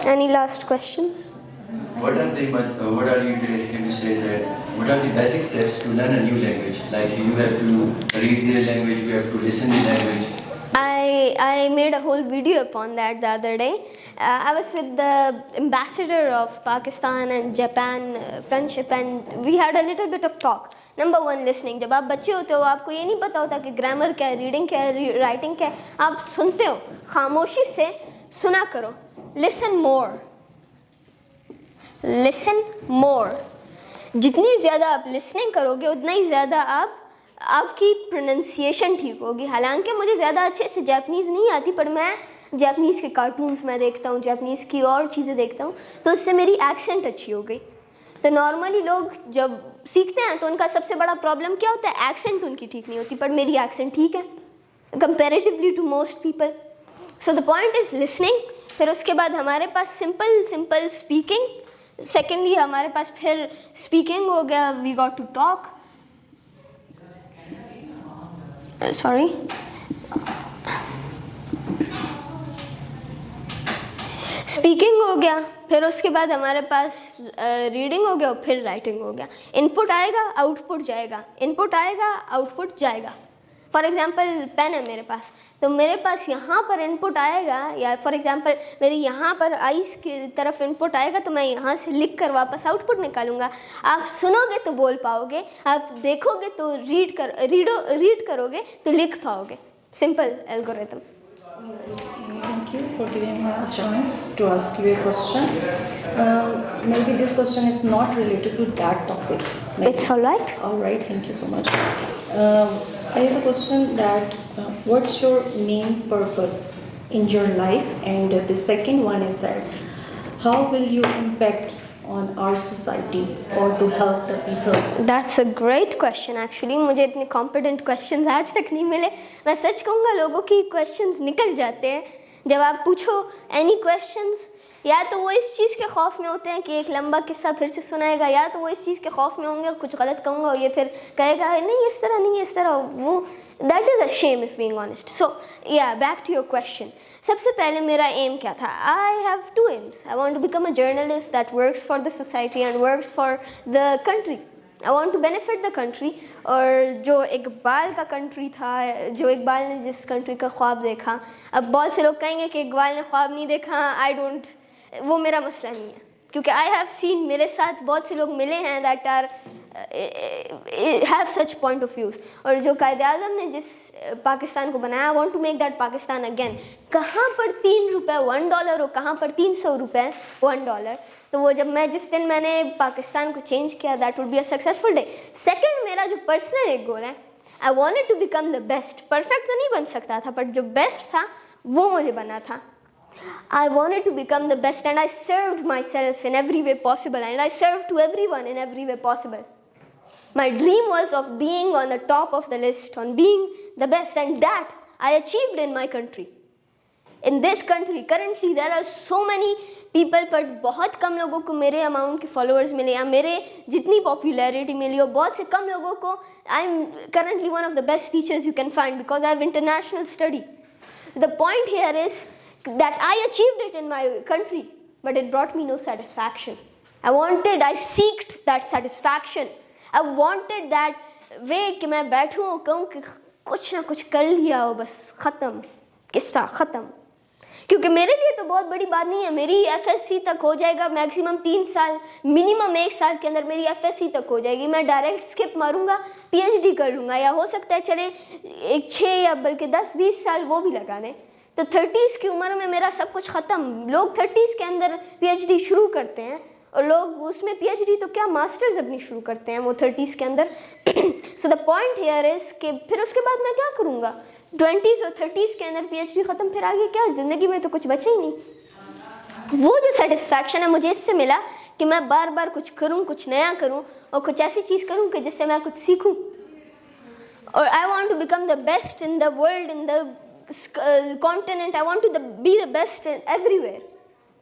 Any last questions? What are you here to say that what are the basic steps to learn a new language? Like you have to read the language, you have to listen the language. I made a whole video upon that the other day. I was with the ambassador of Pakistan and Japan friendship, and we had a little bit of talk. Number one, listening. जब आप बच्चे होते हो आपको ये नहीं पता होता कि ग्रामर क्या है, रीडिंग क्या है, राइटिंग क्या है. आप सुनते हो, खामोशी से सुना करो. Listen more. Listen more. जितनी ज़्यादा आप लिसनिंग करोगे उतना ही ज़्यादा आपकी प्रोनाउंसिएशन ठीक होगी. हालांकि मुझे ज़्यादा अच्छे से जापानीज़ नहीं आती, पर मैं जापानीज़ के कार्टून्स में देखता हूँ, जापानीज़ की और चीज़ें देखता हूँ, तो उससे मेरी एक्सेंट अच्छी हो गई. तो नॉर्मली लोग जब सीखते हैं तो उनका सबसे बड़ा प्रॉब्लम क्या होता है, एक्सेंट उनकी ठीक नहीं होती, पर मेरी एक्सेंट ठीक है comparatively to most people. So the point is listening. फिर उसके बाद हमारे पास सिंपल स्पीकिंग. सेकेंडली हमारे पास फिर स्पीकिंग हो गया, we got to talk. Sorry, speaking हो गया, फिर उसके बाद हमारे पास रीडिंग हो गया, फिर राइटिंग हो गया. इनपुट आएगा, आउटपुट जाएगा, इनपुट आएगा, आउटपुट जाएगा. फॉर एग्जांपल पेन है मेरे पास, तो मेरे पास यहाँ पर इनपुट आएगा, या फॉर एग्जांपल मेरी यहाँ पर आइस की तरफ इनपुट आएगा, तो मैं यहाँ से लिख कर वापस आउटपुट निकालूंगा. आप सुनोगे तो बोल पाओगे, आप देखोगे तो रीड करोगे तो लिख पाओगे. Simple algorithm. Thank you for giving me a chance to ask you a question. Maybe this question is not related to that topic. It's all right. All right, thank you so much. I have a question that what's your main purpose in your life? And the second one is that how will you impact on our society or to help the people? That's a great question actually. मुझे इतने competent questions आज तक नहीं मिले. मैं सच कहूँगा लोगों की questions निकल जाते हैं जब आप पूछो any questions. या तो वो इस चीज़ के खौफ में होते हैं कि एक लंबा किस्सा फिर से सुनाएगा, या तो वो इस चीज़ के खौफ में होंगे कुछ गलत कहूँगा और ये फिर कहेगा नहीं इस तरह नहीं इस तरह. वो that is a shame if being honest. So yeah, back to your question. सबसे पहले मेरा aim क्या था? I have two aims. I want to become a journalist that works for the society and works for the country. I want to benefit the country. और जो इकबाल का country था, जो इकबाल ने जिस कंट्री का ख्वाब देखा, अब बहुत से लोग कहेंगे कि इकबाल ने ख्वाब नहीं देखा. वो मेरा मसला नहीं है, क्योंकि I have seen, मेरे साथ बहुत से लोग मिले हैं that are have such point of views. और जो कायद-ए-आज़म ने जिस पाकिस्तान को बनाया, I want to make that Pakistan again. कहाँ पर $3 $1 और कहाँ पर $300 $1. तो वो जब जिस दिन मैंने पाकिस्तान को चेंज किया, that would be a successful day. Second, मेरा जो पर्सनल एक गोल है, I wanted to become the best. Perfect तो नहीं बन सकता था, पर जो बेस्ट था वो मुझे बना था. I wanted to become the best, and I served myself in every way possible, and I served to everyone in every way possible. My dream was of being on the top of the list, on being the best, and that I achieved in my country. In this country, currently there are so many people, but बहुत कम लोगों को मेरे amount के followers मिले या मेरे जितनी popularity मिली हो, बहुत से कम लोगों को. I am currently one of the best teachers you can find because I have international study. The point here is that I achieved it in my country, but it brought me no satisfaction. I seeked that satisfaction. I wanted that way कि मैं बैठूं और कहूँ कि कुछ ना कुछ कर लिया हो, बस ख़त्म, किस्सा ख़त्म. क्योंकि मेरे लिए तो बहुत बड़ी बात नहीं है, मेरी FSC तक हो जाएगा मैक्सिमम 3 साल, मिनिमम 1 साल के अंदर मेरी FSC तक हो जाएगी. मैं डायरेक्ट स्किप मारूंगा, PhD कर लूँगा, या हो सकता है चले 6 या बल्कि 10-20 साल वो भी लगा दें. तो 30s की उम्र में मेरा सब कुछ ख़त्म. लोग 30s के अंदर PhD शुरू करते हैं, और लोग उसमें PhD तो क्या मास्टर्स अपनी शुरू करते हैं वो 30s के अंदर. सो द पॉइंट हियर इज़ कि फिर उसके बाद मैं क्या करूँगा? 20s और 30s के अंदर PhD ख़त्म, फिर आगे क्या? ज़िंदगी में तो कुछ बचा ही नहीं. वो जो सेटिस्फैक्शन है मुझे इससे मिला कि मैं बार बार कुछ करूँ, कुछ नया करूँ, और कुछ ऐसी चीज़ करूँ कि जिससे मैं कुछ सीखूँ. और I want to become the best in the world, in the continent. I want to be the best in everywhere.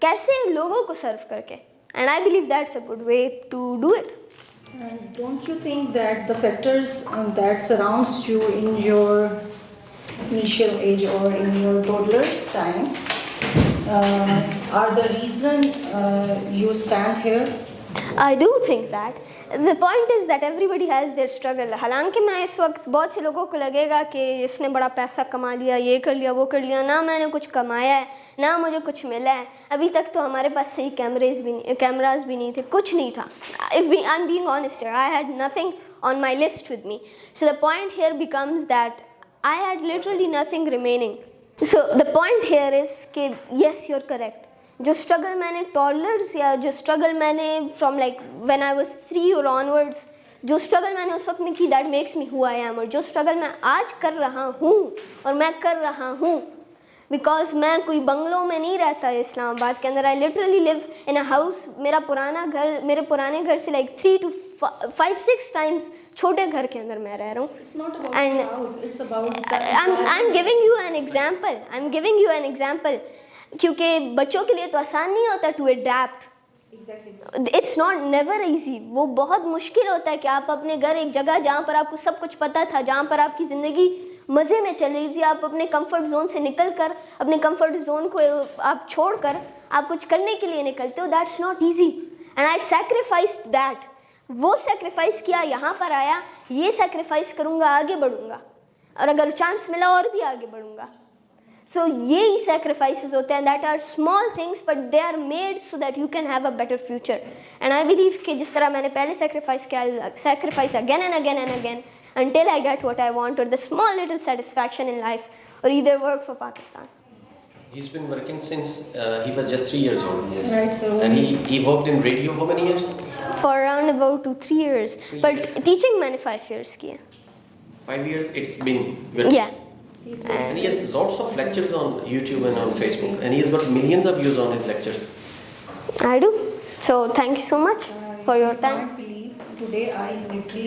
कैसे? लोगों को सर्व करके. And I believe that's a good way to do it. And don't you think that the factors that surrounds you in your initial age or in your toddler's time are the reason you stand here? I do think that. The point is that everybody has their struggle. हालांकि मैं इस वक्त बहुत से लोगों को लगेगा कि इसने बड़ा पैसा कमा लिया, ये कर लिया, वो कर लिया, ना मैंने कुछ कमाया है, ना मुझे कुछ मिला है. अभी तक तो हमारे पास सही कैमरास भी नहीं थे, कुछ नहीं था. I'm being honest here. I had nothing on my list with me. So the point here becomes that I had literally nothing remaining. So the point here is कि yes, you're correct. जो struggle मैंने toddlers या जो struggle मैंने from like when I was 3 और onwards, जो struggle मैंने उस वक्त में की, that makes me who I am. और जो स्ट्रगल मैं आज कर रहा हूँ और मैं कर रहा हूँ बिकॉज मैं कोई बंगलों में नहीं रहता इस्लामाबाद के अंदर. I literally live in a house. मेरा पुराना घर, मेरे पुराने घर से लाइक 3 to 5-6 टाइम्स छोटे घर के अंदर मैं रह रहा हूँ. It's not about the house, it's about the I'm giving you an example. I'm giving you an example. क्योंकि बच्चों के लिए तो आसान नहीं होता to adapt. It's not never easy. वो बहुत मुश्किल होता है कि आप अपने घर, एक जगह जहाँ पर आपको सब कुछ पता था, जहाँ पर आपकी ज़िंदगी मज़े में चल रही थी, आप अपने कंफर्ट जोन से निकल कर, अपने कंफर्ट जोन को आप छोड़ कर आप कुछ करने के लिए निकलते हो. That's not easy and I sacrificed that. वो सैक्रिफाइस किया, यहाँ पर आया, ये सैक्रिफाइस करूँगा, आगे बढ़ूँगा, और अगर चांस मिला और भी आगे बढ़ूँगा. So यही sacrifices होते हैं, that are small things but they are made so that you can have a better future. And I believe कि जिस तरह मैंने पहले sacrifice किया, sacrifice again and again and again until I get what I want, or the small little satisfaction in life, or either work for Pakistan. He's been working since he was just 3 years old. Yes. right. So And he worked in radio how many years? For around about 2-3 years. 3 But years. teaching मैंने 5 years किए. 5 years it's been. Well, Yeah. he's And he has lots of lectures on YouTube and on Facebook, and he has got millions of views on his lectures. I do. So thank you so much for your you time. can't believe today I literally